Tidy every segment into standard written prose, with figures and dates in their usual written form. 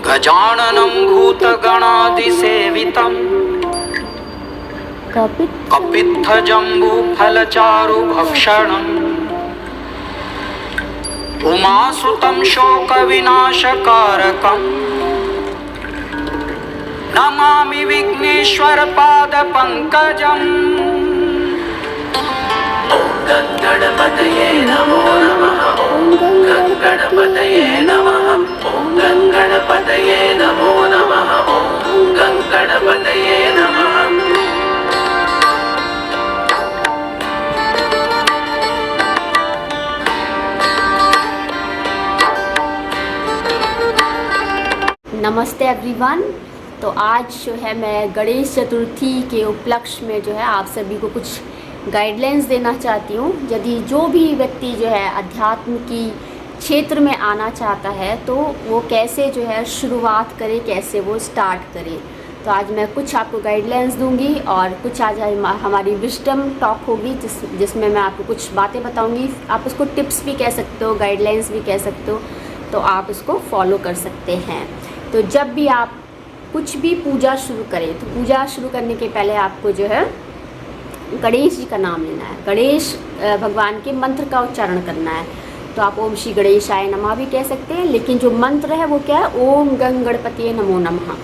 गजाननं भूतगणादिसेवितं कपित्थजम्बूफलचारुभक्षणम् उमासुतं शोकविनाशकारकम् नमामि विघ्नेश्वरपादपङ्कजम्। गणपतये नमो नमः। गणपतये नमः। गणपतये नमो नमः। गणपतये नमः। नमस्ते एवरीवन। तो आज जो है मैं गणेश चतुर्थी के उपलक्ष्य में जो है आप सभी को कुछ गाइडलाइंस देना चाहती हूँ। यदि जो भी व्यक्ति जो है अध्यात्म की क्षेत्र में आना चाहता है तो वो कैसे जो है शुरुआत करे, कैसे वो स्टार्ट करे। तो आज मैं कुछ आपको गाइडलाइंस दूंगी और कुछ आज हमारी विजडम टॉक होगी जिसमें मैं आपको कुछ बातें बताऊंगी। आप उसको टिप्स भी कह सकते हो, गाइडलाइंस भी कह सकते हो, तो आप उसको फॉलो कर सकते हैं। तो जब भी आप कुछ भी पूजा शुरू करें तो पूजा शुरू करने के पहले आपको जो है गणेश जी का नाम लेना है, गणेश भगवान के मंत्र का उच्चारण करना है। तो आप ओम श्री गणेशाय नमः भी कह सकते हैं, लेकिन जो मंत्र है वो क्या है, ओम गंग गणपतिये नमो नमः।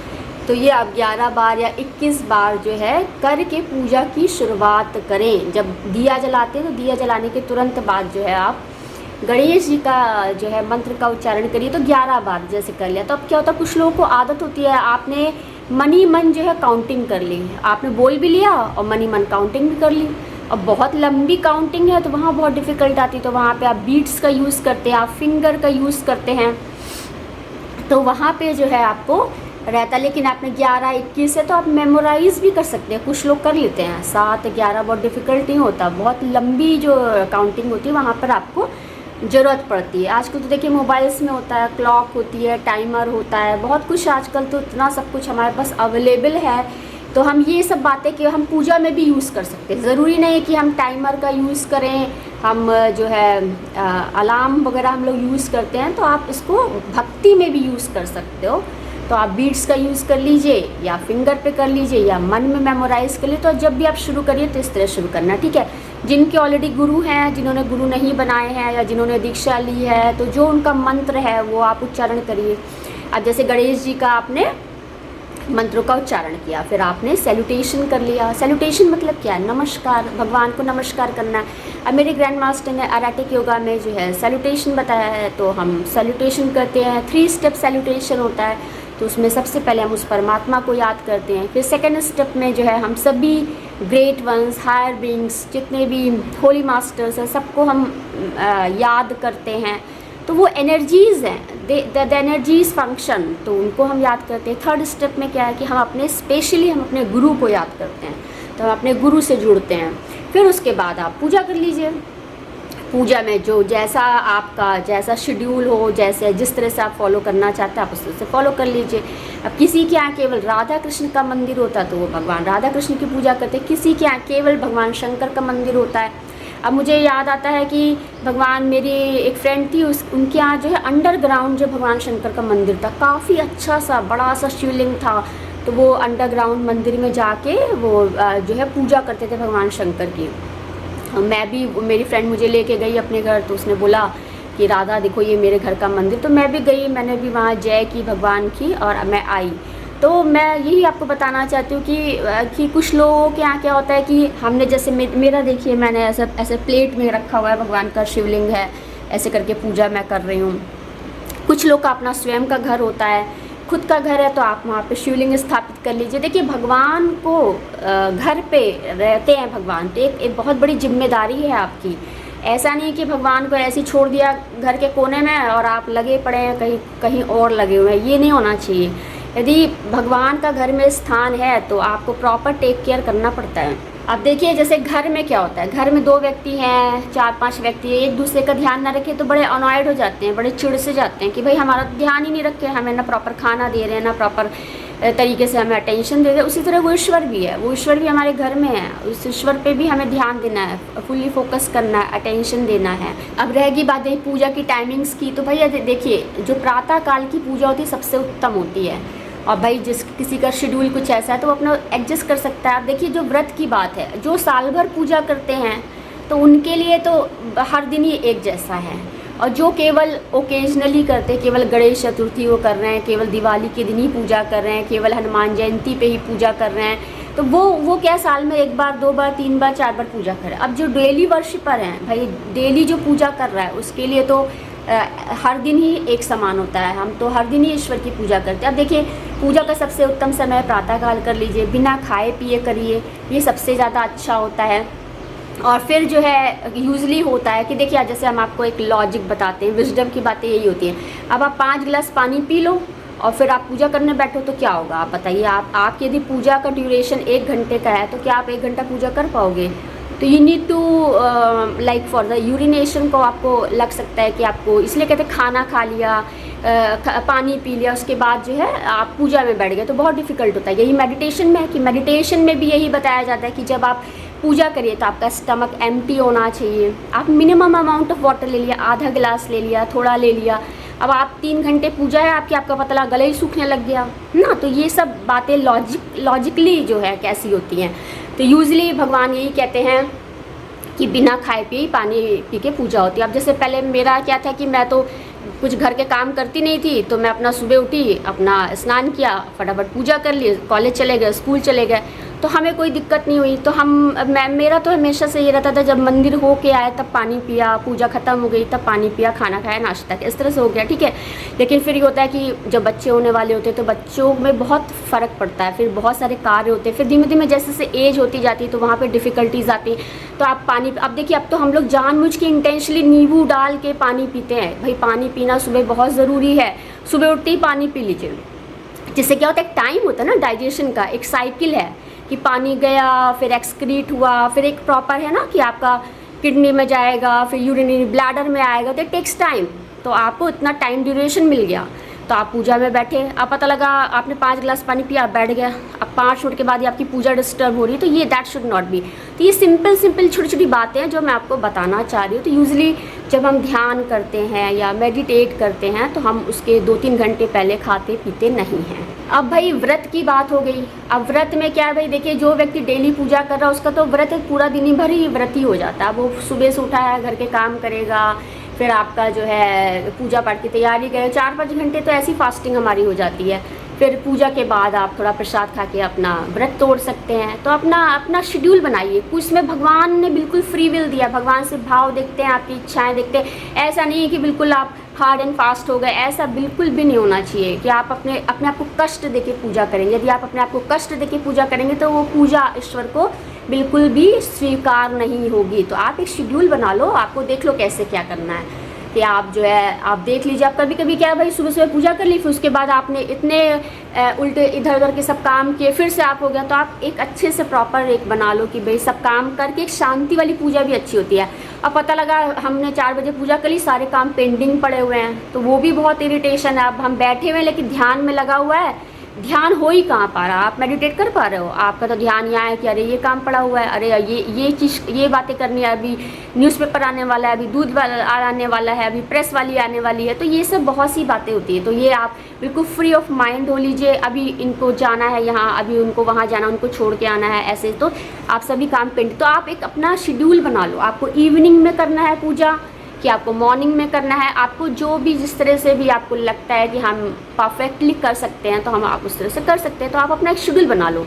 तो ये आप 11 बार या 21 बार जो है करके पूजा की शुरुआत करें। जब दिया जलाते हैं तो दिया जलाने के तुरंत बाद जो है आप गणेश जी का जो है मंत्र का उच्चारण करिए। तो 11 बार जैसे कर लिया। तो अब क्या होता है, कुछ लोगों को आदत होती है, आपने मन ही मन जो है काउंटिंग कर ली, आपने बोल भी लिया और मन ही मन काउंटिंग भी कर ली। अब बहुत लंबी काउंटिंग है तो वहाँ बहुत डिफ़िकल्ट आती है। तो वहाँ पे आप बीट्स का यूज़ करते हैं, आप फिंगर का यूज़ करते हैं, तो वहाँ पे जो है आपको रहता है। लेकिन आपने 11, 21 है तो आप मेमोराइज़ भी कर सकते हैं, कुछ लोग कर लेते हैं। 7, 11 बहुत डिफ़िकल्ट नहीं होता, बहुत लंबी जो काउंटिंग होती है वहाँ पर आपको ज़रूरत पड़ती है। आजकल तो देखिए मोबाइल्स में होता है, क्लॉक होती है, टाइमर होता है, बहुत कुछ आजकल तो इतना सब कुछ हमारे पास अवेलेबल है। तो हम ये सब बातें कि हम पूजा में भी यूज़ कर सकते हैं। ज़रूरी नहीं है कि हम टाइमर का यूज़ करें, हम जो है अलार्म वगैरह हम लोग यूज़ करते हैं, तो आप इसको भक्ति में भी यूज़ कर सकते हो। तो आप बीट्स का यूज़ कर लीजिए या फिंगर पे कर लीजिए या मन में मेमोराइज़ कर लीजिए। तो जब भी आप शुरू करिए तो इस तरह शुरू करना, ठीक है। जिनके ऑलरेडी गुरु हैं, जिन्होंने गुरु नहीं बनाए हैं या जिन्होंने दीक्षा ली है, तो जो उनका मंत्र है वो आप उच्चारण करिए। अब जैसे गणेश जी का आपने मंत्रों का उच्चारण किया, फिर आपने सैल्यूटेशन कर लिया। सैल्यूटेशन मतलब क्या है, नमस्कार, भगवान को नमस्कार करना है। अब मेरे ग्रैंड मास्टर ने एराटिक योगा में जो है सैल्यूटेशन बताया है, तो हम सैल्यूटेशन करते हैं। 3 स्टेप सैल्यूटेशन होता है। तो उसमें सबसे पहले हम उस परमात्मा को याद करते हैं, फिर सेकेंड स्टेप में जो है हम सभी ग्रेट वंस, हायर बीइंग्स, जितने भी होली मास्टर्स हैं, सबको हम याद करते हैं। तो वो एनर्जीज़ हैं, द एनर्जीज फंक्शन, तो उनको हम याद करते हैं। थर्ड स्टेप में क्या है कि हम अपने गुरु को याद करते हैं, तो हम अपने गुरु से जुड़ते हैं। फिर उसके बाद आप पूजा कर लीजिए। पूजा में जो जैसा आपका जैसा शेड्यूल हो, जैसे जिस तरह से आप फॉलो करना चाहते हैं आप उस तरह से फॉलो कर लीजिए। अब किसी के यहाँ केवल राधा कृष्ण का मंदिर होता है तो वो भगवान राधा कृष्ण की पूजा करते हैं, किसी के यहाँ केवल भगवान शंकर का मंदिर होता है। अब मुझे याद आता है कि भगवान, मेरी एक फ्रेंड थी, उनके यहाँ जो है अंडरग्राउंड जो भगवान शंकर का मंदिर था, काफ़ी अच्छा सा बड़ा सा शिवलिंग था। तो वो अंडरग्राउंड मंदिर में जाके वो जो है पूजा करते थे भगवान शंकर की। मैं भी, मेरी फ्रेंड मुझे लेके गई अपने घर, तो उसने बोला कि राधा देखो ये मेरे घर का मंदिर। तो मैं भी गई, मैंने भी वहाँ जय की भगवान की और मैं आई। तो मैं यही आपको बताना चाहती हूँ कि कुछ लोगों के यहाँ क्या होता है कि हमने जैसे मेरा देखिए, मैंने ऐसे प्लेट में रखा हुआ है भगवान का शिवलिंग है, ऐसे करके पूजा मैं कर रही हूँ। कुछ लोग का अपना स्वयं का घर होता है, खुद का घर है, तो आप वहाँ पे शिवलिंग स्थापित कर लीजिए। देखिए भगवान को घर पे रहते हैं भगवान, तो एक बहुत बड़ी जिम्मेदारी है आपकी। ऐसा नहीं कि भगवान को ऐसे ही छोड़ दिया घर के कोने में और आप लगे पड़े हैं कहीं और लगे हुए हैं, ये नहीं होना चाहिए। यदि भगवान का घर में स्थान है तो आपको प्रॉपर टेक केयर करना पड़ता है। अब देखिए जैसे घर में क्या होता है, घर में 2 व्यक्ति हैं, 4-5 व्यक्ति हैं, एक दूसरे का ध्यान ना रखे तो बड़े अनॉयड हो जाते हैं, बड़े चिढ़ से जाते हैं कि भाई हमारा ध्यान ही नहीं रखे, हमें ना प्रॉपर खाना दे रहे हैं, ना प्रॉपर तरीके से हमें अटेंशन दे रहे हैं। उसी तरह वो ईश्वर भी है, वो ईश्वर भी हमारे घर में है, उस ईश्वर पे भी हमें ध्यान देना है, फुल्ली फोकस करना है, अटेंशन देना है। अब रहेगी बात पूजा की टाइमिंग्स की, तो भैया देखिए जो प्रातः काल की पूजा होती है सबसे उत्तम होती है। और भाई जिस किसी का शेड्यूल कुछ ऐसा है तो वो अपना एडजस्ट कर सकता है। अब देखिए जो व्रत की बात है, जो साल भर पूजा करते हैं तो उनके लिए तो हर दिन ही एक जैसा है, और जो केवल ओकेजनली करते हैं, केवल गणेश चतुर्थी वो कर रहे हैं, केवल दिवाली के दिन ही पूजा कर रहे हैं, केवल हनुमान जयंती पे ही पूजा कर रहे हैं, तो वो क्या साल में 1 बार 2 बार 3 बार 4 बार पूजा करें। अब जो डेली वर्शिपर हैं भाई, डेली जो पूजा कर रहा है उसके लिए तो हर दिन ही एक समान होता है, हम तो हर दिन ही ईश्वर की पूजा करते हैं। अब देखिए पूजा का सबसे उत्तम समय प्रातःकाल कर लीजिए, बिना खाए पिए करिए, ये सबसे ज़्यादा अच्छा होता है। और फिर जो है यूजली होता है कि देखिए जैसे हम आपको एक लॉजिक बताते हैं, विजडम की बातें यही होती हैं। अब आप 5 गिलास पानी पी लो और फिर आप पूजा करने बैठो तो क्या होगा आप बताइए। आप यदि पूजा का ड्यूरेशन 1 घंटे का है तो क्या आप 1 घंटा पूजा कर पाओगे? तो you need to like for the urination को आपको लग सकता है कि आपको, इसलिए कहते हैं खाना खा लिया, पानी पी लिया, उसके बाद जो है आप पूजा में बैठ गए तो बहुत डिफ़िकल्ट होता है। यही मेडिटेशन में है कि मेडिटेशन में भी यही बताया जाता है कि जब आप पूजा करिए तो आपका स्टमक एम्प्टी होना चाहिए। आप मिनिमम अमाउंट ऑफ वाटर ले लिया, आधा गिलास ले लिया, थोड़ा ले लिया। अब आप 3 घंटे पूजा है आपकी, आपका पतला गला ही सूखने लग गया ना, तो ये सब बातें लॉजिकली जो है कैसी होती हैं। तो यूजली भगवान यही कहते हैं कि बिना खाए पिए पानी पी के पूजा होती है। अब जैसे पहले मेरा क्या था कि मैं तो कुछ घर के काम करती नहीं थी, तो मैं अपना सुबह उठी, अपना स्नान किया, फटाफट पूजा कर ली, कॉलेज चले गए, स्कूल चले गए, तो हमें कोई दिक्कत नहीं हुई। तो मेरा तो हमेशा से ये रहता था जब मंदिर हो के आए तब पानी पिया, पूजा ख़त्म हो गई तब पानी पिया, खाना खाया, नाश्ता किया, इस तरह से हो गया, ठीक है। लेकिन फिर ये होता है कि जब बच्चे होने वाले होते हैं तो बच्चों में बहुत फ़र्क पड़ता है, फिर बहुत सारे कार्य होते हैं, फिर धीमे धीमे जैसे जैसे एज होती जाती है तो वहाँ पर डिफ़िकल्टीज आती हैं। तो आप पानी, अब देखिए अब तो हम लोग जानबूझ के इंटेंशनली नींबू डाल के पानी पीते हैं। भाई पानी पीना सुबह बहुत ज़रूरी है, सुबह उठते ही पानी पी लीजिए। जिससे क्या होता है, एक टाइम होता है ना डाइजेशन का, एक साइकिल है कि पानी गया, फिर एक्सक्रीट हुआ, फिर एक प्रॉपर है ना कि आपका किडनी में जाएगा, फिर यूरिनरी ब्लैडर में आएगा, तो इट टेक्स टाइम। तो आपको इतना टाइम ड्यूरेशन मिल गया, तो आप पूजा में बैठे, अब पता लगा आपने 5 गिलास पानी पिया, आप बैठ गया, अब 5 मिनट के बाद ही आपकी पूजा डिस्टर्ब हो रही है, तो ये दैट शुड नॉट बी। तो ये सिंपल छोटी छोटी बातें हैं जो मैं आपको बताना चाह रही हूँ। तो यूजली जब हम ध्यान करते हैं या मेडिटेट करते हैं तो हम उसके 2-3 घंटे पहले खाते पीते नहीं हैं। अब भाई व्रत की बात हो गई। अब व्रत में क्या है भाई, देखिए जो व्यक्ति डेली पूजा कर रहा है उसका तो व्रत पूरा दिन ही भर ही व्रत ही हो जाता है। वो सुबह से उठा है, घर के काम करेगा, फिर आपका जो है पूजा पाठ की तैयारी करें, 4-5 घंटे तो ऐसी फास्टिंग हमारी हो जाती है। फिर पूजा के बाद आप थोड़ा प्रसाद खा के अपना व्रत तोड़ सकते हैं। तो अपना शेड्यूल बनाइए, उसमें भगवान ने बिल्कुल फ्री विल दिया, भगवान से भाव देखते हैं, आपकी इच्छाएं देखते हैं। ऐसा नहीं है कि बिल्कुल आप हार्ड एंड फास्ट हो गए, ऐसा बिल्कुल भी नहीं होना चाहिए कि आप अपने आप को कष्ट देके पूजा करेंगे। यदि आप अपने आप को कष्ट देके पूजा करेंगे तो वो पूजा ईश्वर को बिल्कुल भी स्वीकार नहीं होगी। तो आप एक शेड्यूल बना लो, आपको देख लो कैसे क्या करना है कि आप जो है आप देख लीजिए। आप कभी कभी क्या है भाई, सुबह सुबह पूजा कर ली, फिर उसके बाद आपने इतने उल्टे इधर उधर के सब काम किए, फिर से आप हो गया। तो आप एक अच्छे से प्रॉपर एक बना लो कि भाई सब काम करके एक शांति वाली पूजा भी अच्छी होती है। अब पता लगा हमने 4 बजे पूजा कर ली, सारे काम पेंडिंग पड़े हुए हैं, तो वो भी बहुत इरिटेशन है। अब हम बैठे हुए हैं लेकिन ध्यान में लगा हुआ है, ध्यान हो ही कहाँ पा रहा, आप मेडिटेट कर पा रहे हो? आपका तो ध्यान यहाँ है कि अरे ये काम पड़ा हुआ है, अरे ये चीज़, ये बातें करनी है, अभी न्यूज़पेपर आने वाला है, अभी दूध वाला आने वाला है, अभी प्रेस वाली आने वाली है। तो ये सब बहुत सी बातें होती है। तो ये आप बिल्कुल फ्री ऑफ माइंड हो लीजिए। अभी इनको जाना है यहाँ, अभी उनको वहाँ जाना, उनको छोड़ के आना है, ऐसे तो आप सभी काम पेंड। तो आप एक अपना शेड्यूल बना लो, आपको इवनिंग में करना है पूजा कि आपको मॉर्निंग में करना है। आपको जो भी जिस तरह से भी आपको लगता है कि हम परफेक्टली कर सकते हैं तो हम आप उस तरह से कर सकते हैं। तो आप अपना एक शेड्यूल बना लो,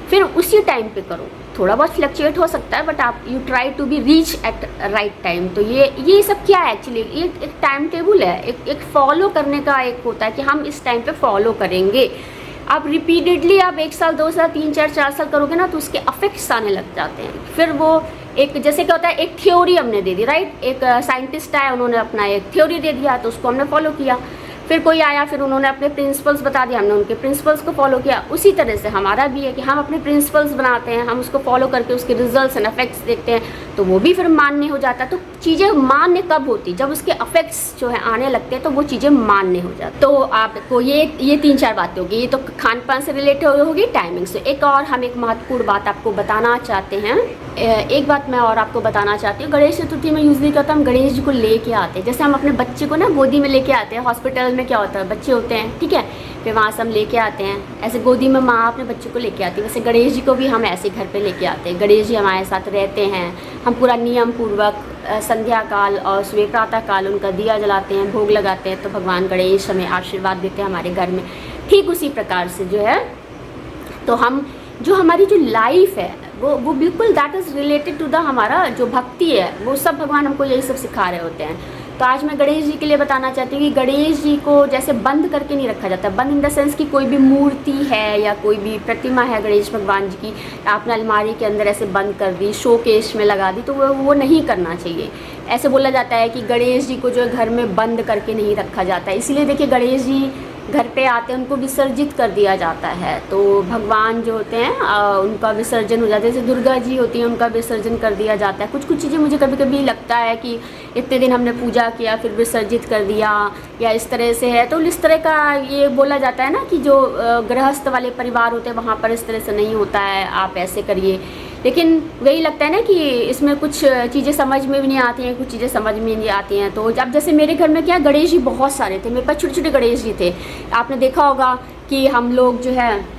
फिर उसी टाइम पे करो। थोड़ा बहुत फ्लक्चुएट हो सकता है बट आप you try to be reach at right time. तो ये सब क्या है एक्चुअली, ये एक टाइम टेबल है, एक फॉलो करने का एक होता है कि हम इस टाइम पे फॉलो करेंगे। आप रिपीटेडली आप 1 साल 2 साल 3 4 साल करोगे ना तो उसके अफेक्ट्स आने लग जाते हैं। फिर वो एक जैसे क्या होता है, एक थ्योरी हमने दे दी, राइट, एक साइंटिस्ट आया, उन्होंने अपना एक थ्योरी दे दिया तो उसको हमने फॉलो किया। फिर कोई आया, फिर उन्होंने अपने प्रिंसिपल्स बता दिया, हमने उनके प्रिंसिपल्स को फॉलो किया। उसी तरह से हमारा भी है कि हम अपने प्रिंसिपल्स बनाते हैं, हम उसको फॉलो करके उसके रिजल्ट्स एंड इफेक्ट्स देखते हैं, तो वो भी फिर मान्य हो जाता है। तो चीज़ें मान्य कब होती? जब उसके इफेक्ट्स जो है आने लगते हैं, तो वो चीज़ें मान्य हो जाती। तो आपको ये 3-4 बातें होगी। ये तो खान पान से रिलेटेड होगी, टाइमिंग से। एक और हम एक महत्वपूर्ण बात आपको बताना चाहते हैं। एक बात मैं और आपको बताना चाहती हूँ। गणेश चतुर्थी में यूजली क्या होता है, हम गणेश जी को लेके आते हैं। जैसे हम अपने बच्चे को ना गोदी में लेके आते हैं, हॉस्पिटल में क्या होता है, बच्चे होते हैं, ठीक है, फिर वहाँ से हम लेके आते हैं। ऐसे गोदी में माँ अपने बच्चे को लेके आती है, वैसे गणेश जी को भी हम ऐसे घर पे लेके आते हैं। गणेश जी हमारे साथ रहते हैं, हम पूरा नियम पूर्वक संध्या काल और सुबह प्रातः काल उनका दिया जलाते हैं, भोग लगाते हैं, तो भगवान गणेश हमें आशीर्वाद देते हैं हमारे घर में। ठीक उसी प्रकार से जो है, तो हम जो हमारी जो लाइफ है वो बिल्कुल that is related to the हमारा जो भक्ति है, वो सब भगवान हमको यही सब सिखा रहे होते हैं। तो आज मैं गणेश जी के लिए बताना चाहती हूँ कि गणेश जी को जैसे बंद करके नहीं रखा जाता। बंद इन द सेंस कि कोई भी मूर्ति है या कोई भी प्रतिमा है गणेश भगवान जी की, आपने अलमारी के अंदर ऐसे बंद कर दी, शोकेस में लगा दी, तो वो नहीं करना चाहिए। ऐसे बोला जाता है कि गणेश जी को जो है घर में बंद करके नहीं रखा जाता है। इसीलिए देखिए गणेश जी घर पे आते हैं, उनको विसर्जित कर दिया जाता है। तो भगवान जो होते हैं उनका विसर्जन हो जाता है। जैसे दुर्गा जी होती हैं, उनका विसर्जन कर दिया जाता है। कुछ कुछ चीज़ें मुझे कभी कभी लगता है कि इतने दिन हमने पूजा किया फिर विसर्जित कर दिया, या इस तरह से है। तो इस तरह का ये बोला जाता है ना कि जो गृहस्थ वाले परिवार होते हैं वहाँ पर इस तरह से नहीं होता है, आप ऐसे करिए। लेकिन वही लगता है ना कि इसमें कुछ चीज़ें समझ में भी नहीं आती हैं, कुछ चीज़ें समझ में नहीं आती हैं। तो अब जैसे मेरे घर में क्या गणेश जी बहुत सारे थे, मेरे पास छोटे छोटे गणेश जी थे। आपने देखा होगा कि हम लोग जो है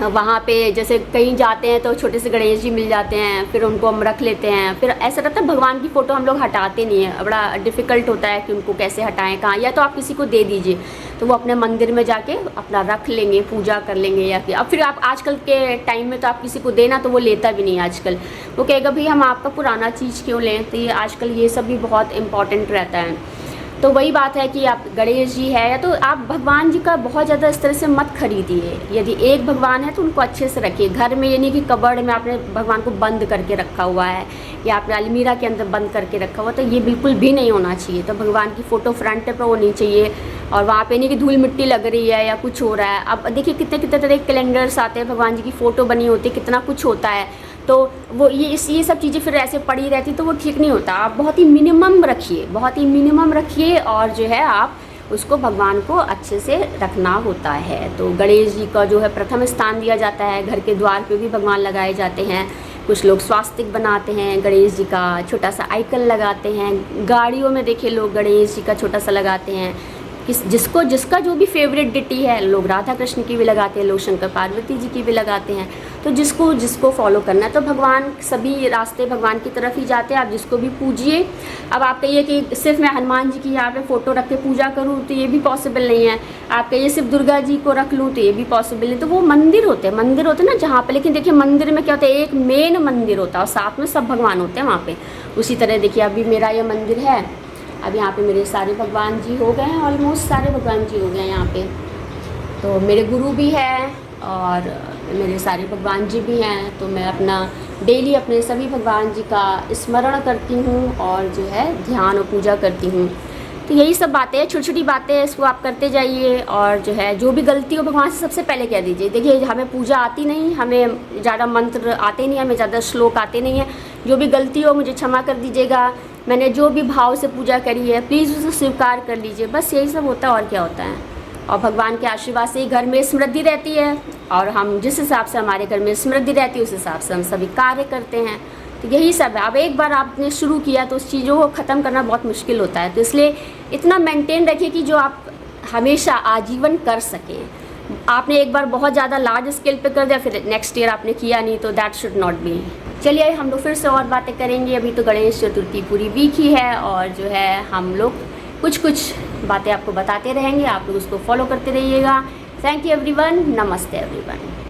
वहाँ पे जैसे कहीं जाते हैं तो छोटे से गणेश जी मिल जाते हैं, फिर उनको हम रख लेते हैं। फिर ऐसा रहता है भगवान की फ़ोटो हम लोग हटाते नहीं हैं, बड़ा डिफ़िकल्ट होता है कि उनको कैसे हटाएं, कहाँ, या तो आप किसी को दे दीजिए तो वो अपने मंदिर में जाके अपना रख लेंगे, पूजा कर लेंगे। या फिर अब फिर आप आजकल के टाइम में तो आप किसी को देना तो वो लेता भी नहीं आजकल, वो कहेगा भाई हम आपका पुराना चीज़ क्यों लें। तो ये आजकल ये सब भी बहुत इम्पॉर्टेंट रहता है। तो वही बात है कि आप गणेश जी है या तो आप भगवान जी का बहुत ज़्यादा इस तरह से मत खरीदिए। यदि एक भगवान है तो उनको अच्छे से रखिए घर में, ये नहीं कि कबर्ड में आपने भगवान को बंद करके रखा हुआ है या आपने अलमीरा के अंदर बंद करके रखा हुआ, तो ये बिल्कुल भी नहीं होना चाहिए। तो भगवान की फ़ोटो फ्रंट पर होनी चाहिए और वहाँ पे नहीं कि धूल मिट्टी लग रही है या कुछ हो रहा है। अब देखिए कितने कितने तरह के कैलेंडर्स आते हैं, भगवान जी की फ़ोटो बनी होती है, कितना कुछ होता है। तो वो ये सब चीज़ें फिर ऐसे पड़ी रहती तो वो ठीक नहीं होता। आप बहुत ही मिनिमम रखिए, बहुत ही मिनिमम रखिए और जो है आप उसको भगवान को अच्छे से रखना होता है। तो गणेश जी का जो है प्रथम स्थान दिया जाता है। घर के द्वार पे भी भगवान लगाए जाते हैं। कुछ लोग स्वास्तिक बनाते हैं, गणेश जी का छोटा सा आइकन लगाते हैं। गाड़ियों में देखिए लोग गणेश जी का छोटा सा लगाते हैं। जिसका जो भी फेवरेट डिटी है, लोग राधा कृष्ण की भी लगाते हैं, लोग शंकर पार्वती जी की भी लगाते हैं। तो जिसको फॉलो करना है, तो भगवान सभी रास्ते भगवान की तरफ ही जाते हैं। आप जिसको भी पूजिए। अब आप कहिए कि सिर्फ मैं हनुमान जी की यहाँ पे फ़ोटो रख के पूजा करूँ तो ये भी पॉसिबल नहीं है। आप कहिए सिर्फ दुर्गा जी को रख लूँ तो ये भी पॉसिबल नहीं। तो वो मंदिर होते हैं ना जहाँ पर, लेकिन देखिए मंदिर में क्या होता है, एक मेन मंदिर होता है और साथ में सब भगवान होते हैं वहाँ पर। उसी तरह देखिए अभी मेरा ये मंदिर है, अब यहाँ पे मेरे सारे भगवान जी हो गए हैं, ऑलमोस्ट सारे भगवान जी हो गए हैं यहाँ पे। तो मेरे गुरु भी हैं और मेरे सारे भगवान जी भी हैं। तो मैं अपना डेली अपने सभी भगवान जी का स्मरण करती हूँ और जो है ध्यान और पूजा करती हूँ। तो यही सब बातें हैं, छोटी छोटी बातें हैं, इसको आप करते जाइए। और जो है जो भी गलती हो भगवान से सबसे पहले कह दीजिए। देखिए हमें पूजा आती नहीं, हमें ज़्यादा मंत्र आते नहीं, हमें ज़्यादा श्लोक आते नहीं हैं। जो भी गलती हो मुझे क्षमा कर दीजिएगा, मैंने जो भी भाव से पूजा करी है प्लीज़ उसे स्वीकार कर लीजिए। बस यही सब होता है और क्या होता है। और भगवान के आशीर्वाद से ही घर में समृद्धि रहती है और हम जिस हिसाब से हमारे घर में समृद्धि रहती है उस हिसाब से हम सभी कार्य करते हैं। तो यही सब है। अब एक बार आपने शुरू किया तो उस चीज़ों को ख़त्म करना बहुत मुश्किल होता है। तो इसलिए इतना मेंटेन रखिए कि जो आप हमेशा आजीवन कर सकें। आपने एक बार बहुत ज़्यादा लार्ज स्केल पे कर दिया, फिर नेक्स्ट ईयर आपने किया नहीं, तो दैट शुड नॉट बी। चलिए हम लोग फिर से और बातें करेंगे। अभी तो गणेश चतुर्थी पूरी वीक ही है और जो है हम लोग कुछ बातें आपको बताते रहेंगे, आप लोग उसको फॉलो करते रहिएगा। थैंक यू एवरीवन, नमस्ते एवरीवन।